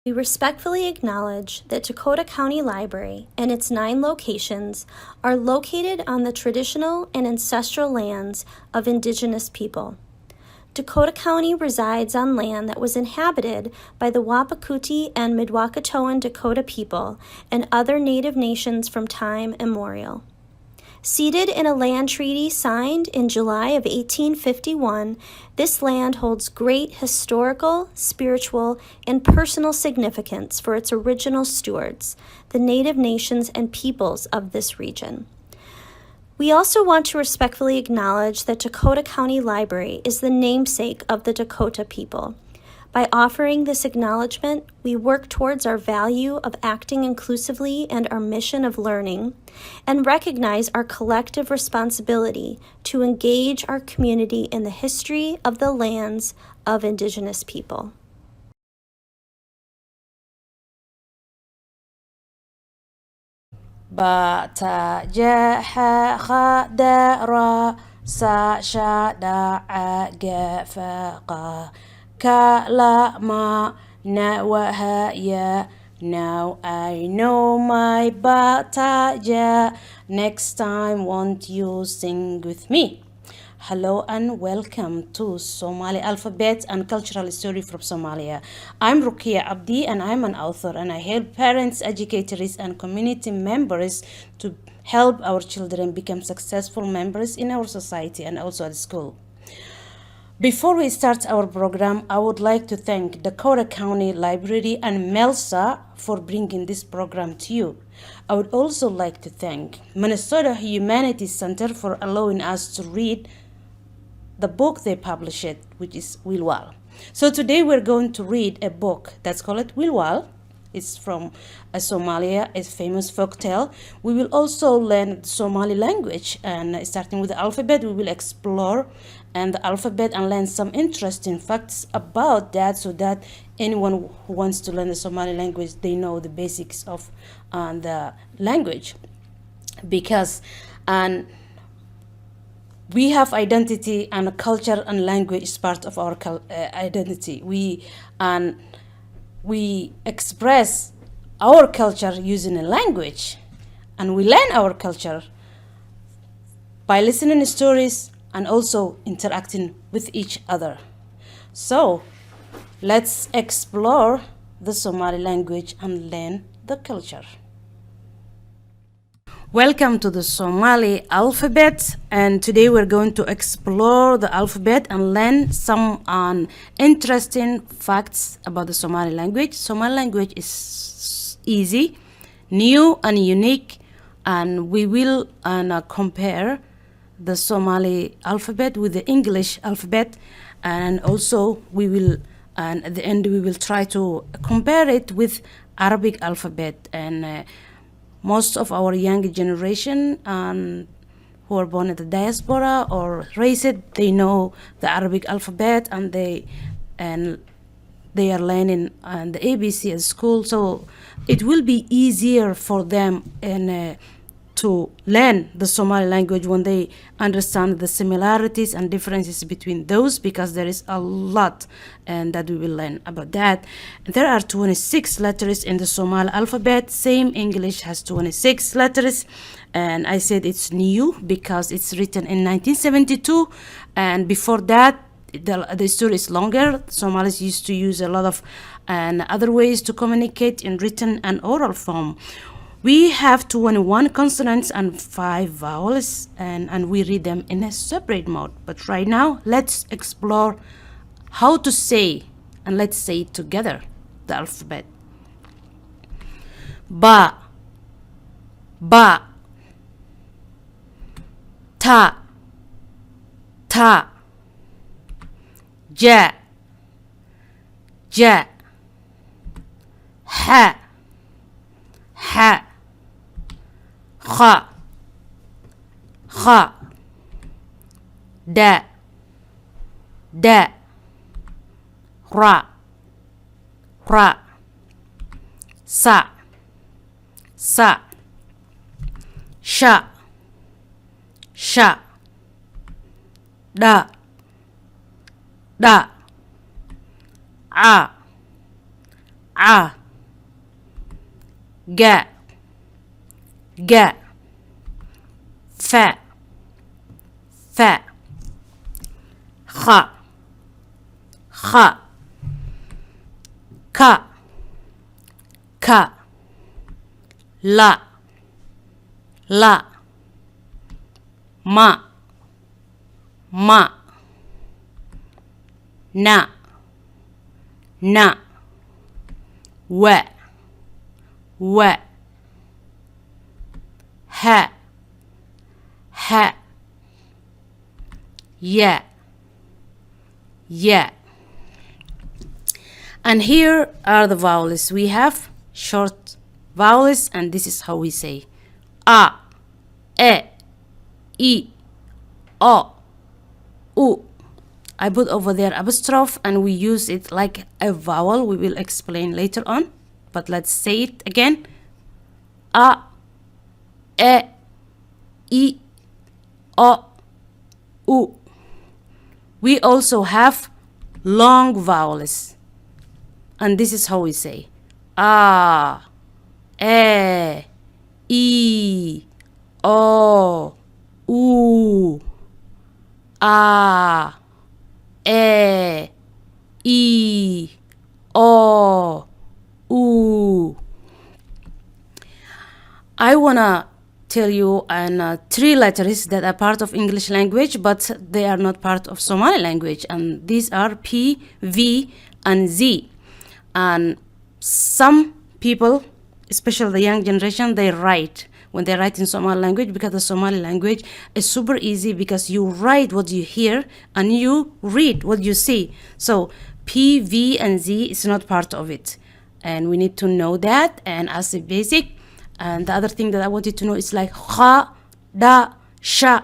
We respectfully acknowledge that Dakota County Library and its 9 locations are located on the traditional and ancestral lands of Indigenous people. Dakota County resides on land that was inhabited by the Wapakuti and Midwakatoan Dakota people and other Native nations from time immemorial. Seated in a land treaty signed in July of 1851, this land holds great historical, spiritual, and personal significance for its original stewards, the Native nations and peoples of this region. We also want to respectfully acknowledge that Dakota County Library is the namesake of the Dakota people. By offering this acknowledgement, we work towards our value of acting inclusively and our mission of learning, and recognize our collective responsibility to engage our community in the history of the lands of Indigenous people. Ba ta ja ha kha da ra sa sha da a ga fa qa ka la ma na wa ha ya. Now I know my ba ta ja. Next time won't you sing with me? Hello and welcome to Somali Alphabet and Cultural Story from Somalia. I'm Rukia Abdi and I'm an author, and I help parents, educators and community members to help our children become successful members in our society and also at school. Before we start our program, I would like to thank Dakota County Library and MELSA for bringing this program to you. I would also like to thank Minnesota Humanities Center for allowing us to read the book they published, which is Wilwal. So today we're going to read a book that's called Wilwal. It's from Somalia, a famous folktale. We will also learn the Somali language, and starting with the alphabet, we will explore the alphabet and learn some interesting facts about that, so that anyone who wants to learn the Somali language, they know the basics of the language. Because we have identity, and culture and language is part of our identity. We express our culture using a language, and we learn our culture by listening to stories and also interacting with each other. So let's explore the Somali language and learn the culture. Welcome to the Somali Alphabet, and today we're going to explore the alphabet and learn some interesting facts about the Somali language. Somali language is easy, new and unique, and we will compare the Somali alphabet with the English alphabet, and also we will, and at the end we will try to compare it with Arabic alphabet. And most of our young generation who are born in the diaspora or raised, they know the Arabic alphabet, and they are learning the ABC at school. So it will be easier for them to learn the Somali language when they understand the similarities and differences between those, because there is a lot and that we will learn about that. There are 26 letters in the Somali alphabet. Same English has 26 letters, and I said it's new because it's written in 1972, and before that the story is longer. Somalis used to use a lot of other ways to communicate in written and oral form. We have 21 consonants and 5 vowels, and we read them in a separate mode. But right now, let's explore how to say, and let's say it together, the alphabet. Ba, ba. Ta, ta. Ja, ja. Ha, ha. Kha, kha. Da, da. Ra, ra. Sa, sa. Sha, sha. Da, da. A, A, Ga, Ga, Fa, Fa, Kha, Kha, Ka, Ka, La, La, Ma, Ma, Na, Na, Wa, Wa, Ha, Ha, Ya, Ya. And here are the vowels. We have short vowels, and this is how we say A, E, I, O, U. I put over there apostrophe, and we use it like a vowel. We will explain later on, but let's say it again. A, I, O, U. We also have long vowels, and this is how we say A, I, O, U. A, I, O, U. I wanna tell you three letters that are part of English language, but they are not part of Somali language, and these are P, V, and Z. And some people, especially the young generation, they write when they write in Somali language, because the Somali language is super easy, because you write what you hear and you read what you see. So P, V, and Z is not part of it, and we need to know that, and as a basic. And the other thing that I wanted to know is like kha, da, sha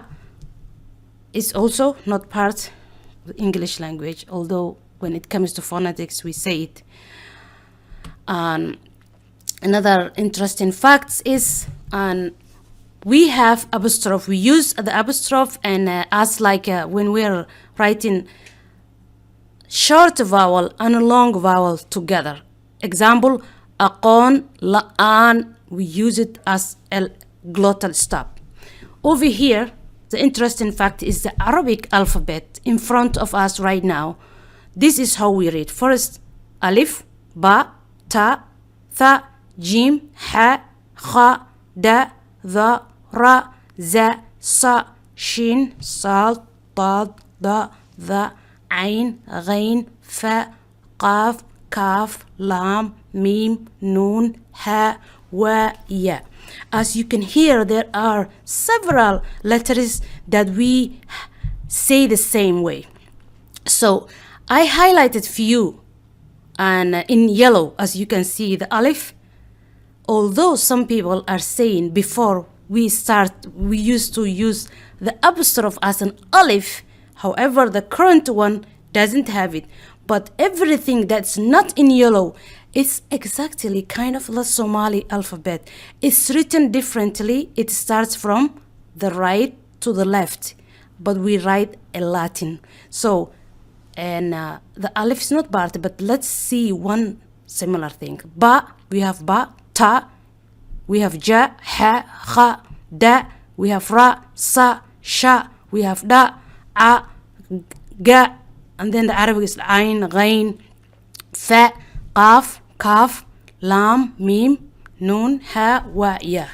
is also not part of the English language, although when it comes to phonetics we say it. Another interesting fact is we have apostrophe. We use the apostrophe and as like when we're writing short vowel and a long vowel together. Example, aqon, la'an, we use it as a glottal stop. Over here, the interesting fact is the Arabic alphabet in front of us right now. This is how we read. First, alif, ba, ta, tha, jim, ha, kha, da, dha, ra, za, sa, shin, sal, tad, da, dha, ain, ghain, fa, qaf, kaf, lam, mim, nun, ha, wa, ya. As you can hear, there are several letters that we say the same way. So I highlighted few, and in yellow, as you can see, the alif. Although some people are saying before we used to use the apostrophe as an alif. However, the current one doesn't have it. But everything that's not in yellow is exactly kind of the Somali alphabet. It's written differently. It starts from the right to the left, but we write a Latin. So, and the alif is not part, but let's see one similar thing. Ba, we have ba, ta, we have ja, ha, kha, da, we have ra, sa, sha, we have da, a, ga, and then the Arabic is ain, ghain, fa, qaf, kaf, lam, mim, nun, ha, wa, ya.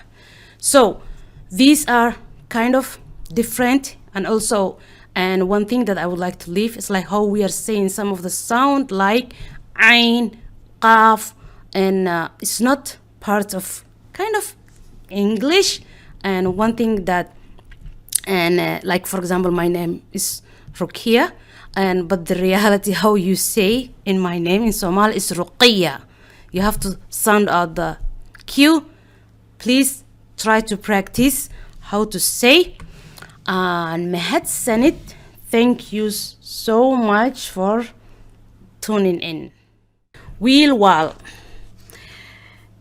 So these are kind of different, and also, and one thing that I would like to leave is like how we are saying some of the sound like ain, qaf, and it's not part of kind of English. And one thing that, and like for example, my name is Rukia, but the reality how you say in my name in Somali is Ruqiyya. You have to sound out the Q. Please try to practice how to say. And Mehat Sanit, thank you so much for tuning in. Wheel Wal,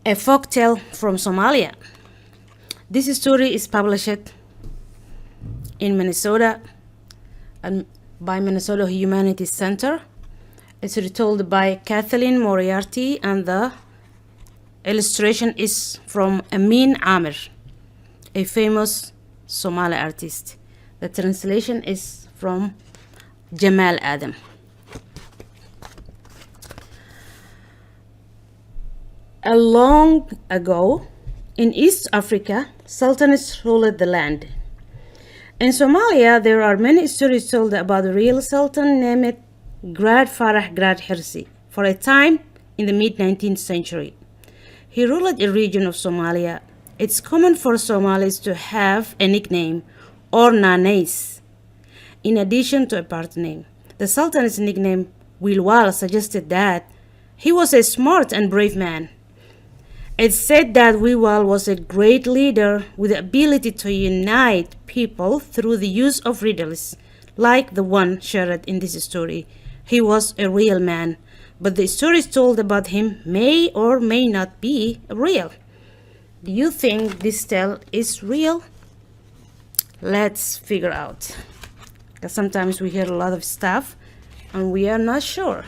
a folktale from Somalia. This story is published in Minnesota and by Minnesota Humanities Center. It's retold by Kathleen Moriarty, and the illustration is from Amin Amir, a famous Somali artist. The translation is from Jamal Adam. A long ago, in East Africa, sultanates ruled the land. In Somalia, there are many stories told about a real sultan named Grad Farah Grad Hirsi for a time in the mid-19th century. He ruled a region of Somalia. It's common for Somalis to have a nickname or names in addition to a part name. The sultan's nickname, Wilwal, suggested that he was a smart and brave man. It's said that Wilwal was a great leader with the ability to unite people through the use of riddles, like the one shared in this story. He was a real man, but the stories told about him may or may not be real. Do you think this tale is real? Let's figure out. Because sometimes we hear a lot of stuff and we are not sure.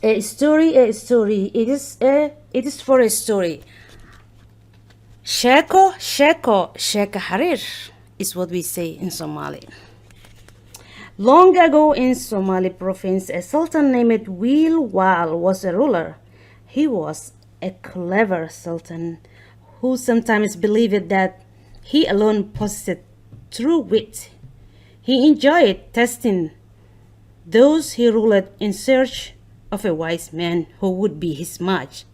A story. It is for a story. Sheko, sheka harir is what we say in Somali. Long ago in Somali province, a sultan named Wilwal was a ruler. He was a clever sultan who sometimes believed that he alone possessed true wit. He enjoyed testing those he ruled in search of a wise man who would be his match.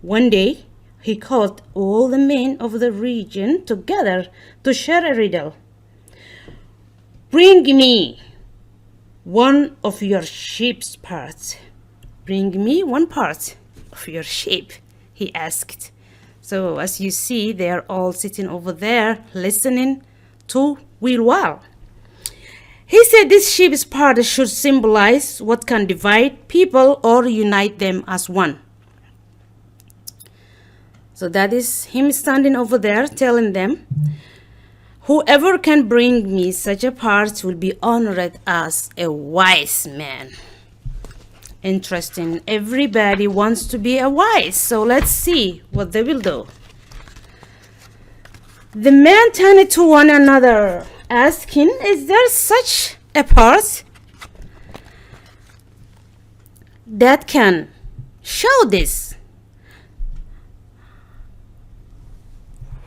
One day, he called all the men of the region together to share a riddle. Bring me one of your sheep's parts. Bring me one part of your sheep, he asked. So as you see, they are all sitting over there listening to Wilwal. He said this sheep's part should symbolize what can divide people or unite them as one. So that is him standing over there telling them, whoever can bring me such a part will be honored as a wise man. Interesting. Everybody wants to be a wise, so let's see what they will do. The men turned to one another, asking, is there such a part that can show this?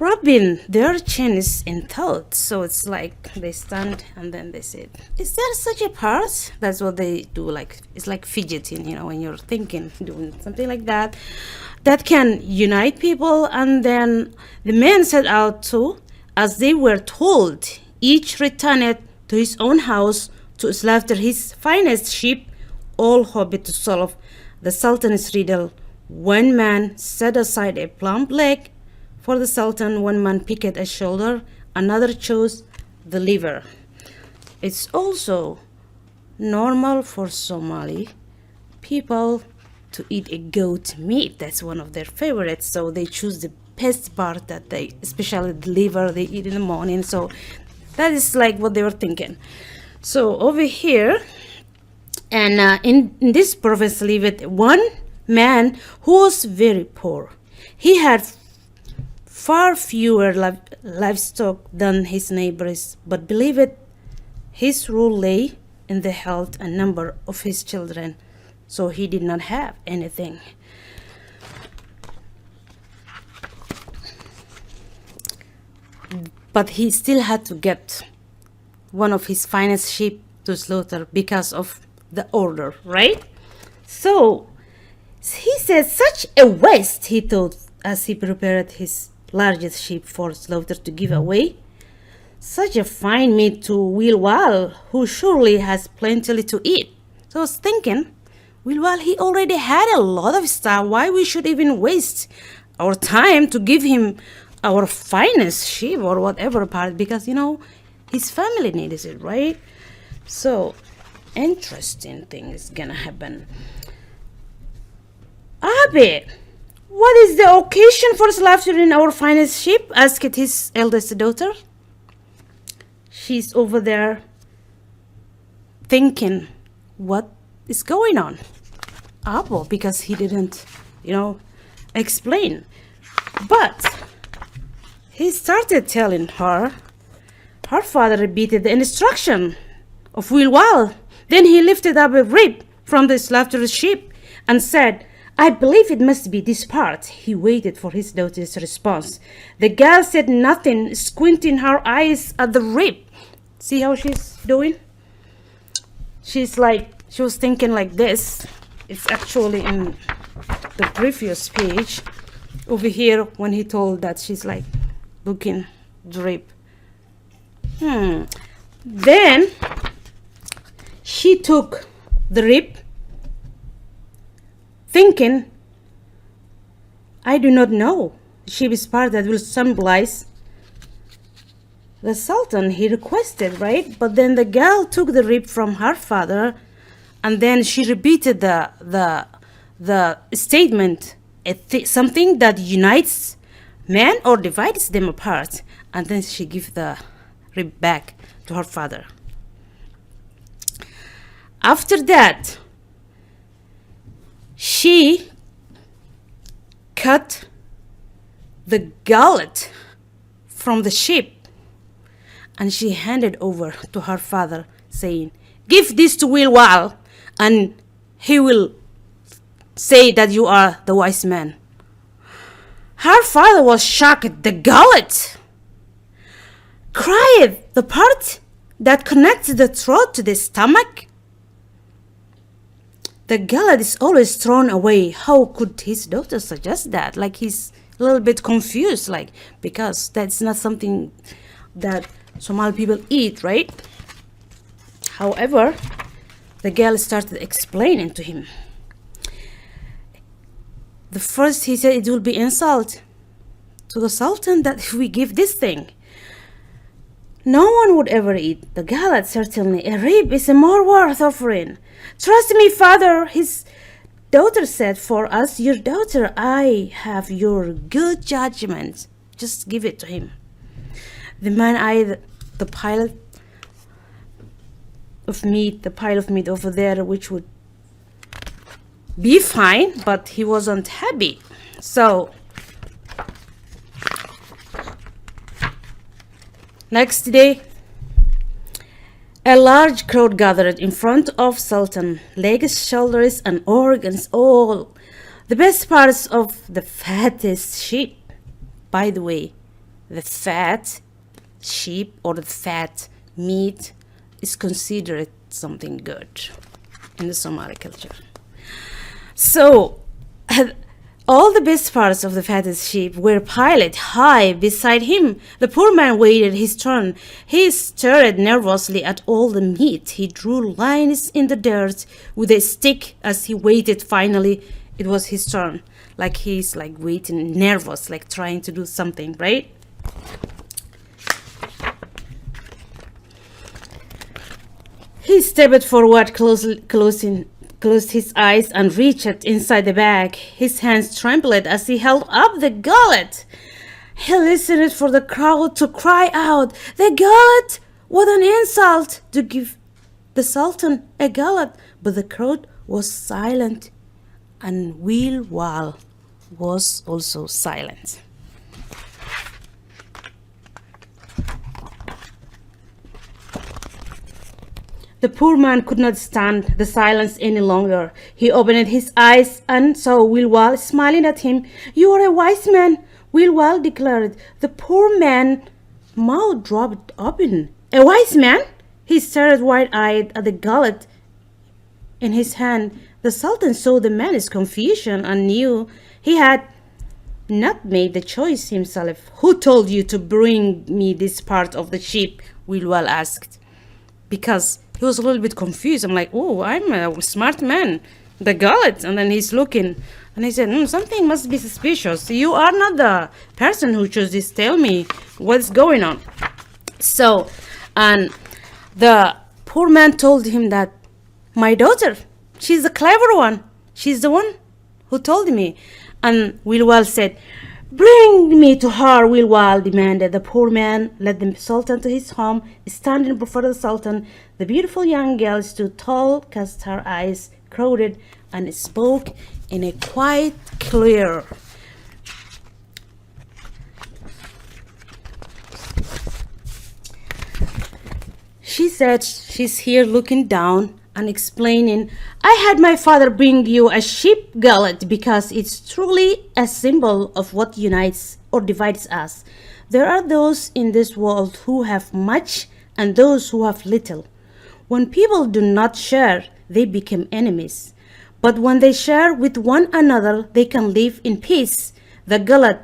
Rubbing their chins in thought. So it's like they stand and then they said, is there such a part? That's what they do. Like it's like fidgeting, when you're thinking, doing something like that can unite people. And then the men set out to, as they were told, each returned to his own house to slaughter his finest sheep, all hoping to solve the sultan's riddle. One man set aside a plump leg for the sultan, one man picked a shoulder, another chose the liver. It's also normal for Somali people to eat a goat meat. That's one of their favorites. So they choose the best part that they, especially the liver, they eat in the morning. So that is like what they were thinking. So over here, and in this province lived one man who was very poor. He had far fewer livestock than his neighbors, but believed his rule lay in the health and number of his children, so he did not have anything. But he still had to get one of his finest sheep to slaughter because of the order, right? So he said, such a waste, he thought, as he prepared his largest sheep for slaughter to give away. Such a fine meat to Wilwal, who surely has plenty to eat. So I was thinking, Wilwal, he already had a lot of stuff. Why we should even waste our time to give him our finest sheep or whatever part? Because, his family needs it, right? So, interesting thing is gonna happen. Abe, what is the occasion for slaughtering our finest sheep? Asked his eldest daughter. She's over there thinking what is going on. Apple, because he didn't, explain. But he started telling her. Her father repeated the instruction of Wilwal. Then he lifted up a rib from the slaughtered sheep and said, I believe it must be this part. He waited for his daughter's response. The girl said nothing, squinting her eyes at the rib. See how she's doing? She was thinking like this. It's actually in the previous page. Over here, when he told that, she's like looking the rib. Then she took the rib, thinking, I do not know. The sheep is part that will symbolize the Sultan he requested, right? But then the girl took the rib from her father, and then she repeated the statement, something that unites men or divides them apart, and then she gave the rib back to her father. After that, she cut the gullet from the sheep and she handed over to her father, saying, give this to Wilwal and he will say that you are the wise man. Her father was shocked. The gullet, cried, the part that connects the throat to the stomach. The gullet is always thrown away. How could his daughter suggest that? Like, he's a little bit confused, like, because that's not something that Somali people eat, right? However, the girl started explaining to him. The first, he said, it will be insult to the Sultan that if we give this thing. No one would ever eat the gullet, certainly. A rib is a more worth offering. Trust me, father, his daughter said, for us, your daughter, I have your good judgment. Just give it to him. The man eyed the pile of meat over there, which would be fine, but he wasn't happy. So, next day, a large crowd gathered in front of Sultan, legs, shoulders, and organs, all the best parts of the fattest sheep. By the way, the fat sheep or the fat meat is considered something good in the Somali culture. So, all the best parts of the fattest sheep were piled high beside him. The poor man waited his turn. He stared nervously at all the meat. He drew lines in the dirt with a stick as he waited. Finally, it was his turn. Like he's like waiting, nervous, like trying to do something, right? He stepped forward, closed his eyes and reached inside the bag. His hands trembled as he held up the gullet. He listened for the crowd to cry out, "The gullet! What an insult to give the Sultan a gullet!" But the crowd was silent, and Wilwal was also silent. The poor man could not stand the silence any longer. He opened his eyes and saw Wilwal smiling at him. "You are a wise man," Wilwal declared. The poor man's mouth dropped open. "A wise man?" He stared wide-eyed at the gullet in his hand. The Sultan saw the man's confusion and knew he had not made the choice himself. "Who told you to bring me this part of the sheep?" Wilwal asked. Because he was a little bit confused. I'm like, "Oh, I'm a smart man. The gullet." And then he's looking and he said, "Something must be suspicious. You are not the person who chose this. Tell me what's going on." So, and the poor man told him that my daughter, she's the clever one. She's the one who told me. And Wilwal said, Bring me to her, Wilwal demanded. The poor man led the Sultan to his home. Standing before the Sultan, the beautiful young girl stood tall, cast her eyes crowded, and spoke in a quiet, clear. She said she's here looking down and explaining, I had my father bring you a sheep gullet because it's truly a symbol of what unites or divides us. There are those in this world who have much and those who have little. When people do not share, they become enemies. But when they share with one another, they can live in peace. The gullet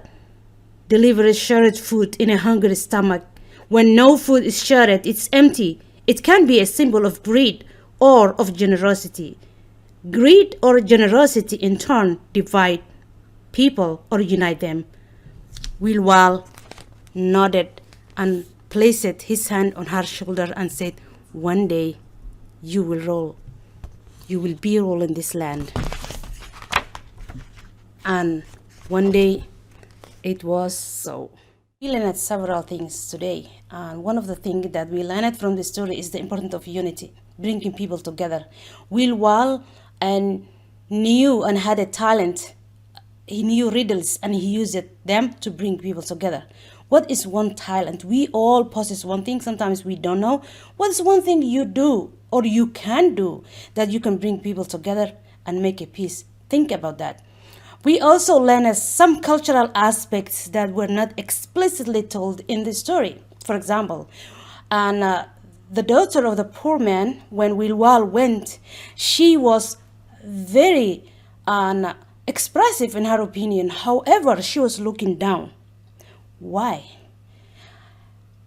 delivers shared food in a hungry stomach. When no food is shared, it's empty. It can be a symbol of greed or of generosity. Greed or generosity in turn divide people or unite them. Wilwal nodded and placed his hand on her shoulder and said, one day you will rule. You will be ruling this land. And one day it was so. We learned several things today, and one of the things that we learned from the story is the importance of unity, bringing people together. Wilwal and knew and had a talent. He knew riddles and he used them to bring people together. What is one talent? We all possess one thing. Sometimes we don't know. What is one thing you do or you can do that you can bring people together and make a peace? Think about that. We also learned some cultural aspects that were not explicitly told in the story. For example, the daughter of the poor man, when Wilwal went, she was very expressive in her opinion. However, she was looking down. Why?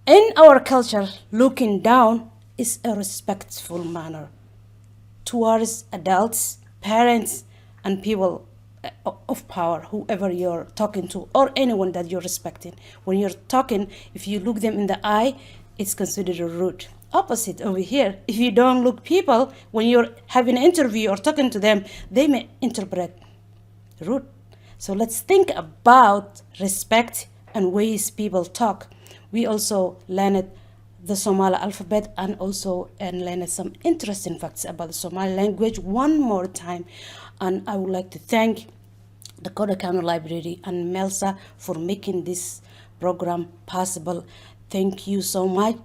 In our culture, looking down is a respectful manner towards adults, parents, and people of power, whoever you're talking to, or anyone that you're respecting. When you're talking, if you look them in the eye, it's considered rude. Opposite over here, if you don't look people, when you're having an interview or talking to them, they may interpret rude. So let's think about respect and ways people talk. We also learned the Somali alphabet and also learned some interesting facts about the Somali language one more time. And I would like to thank the Dakota County Library and Melsa for making this program possible. Thank you so much.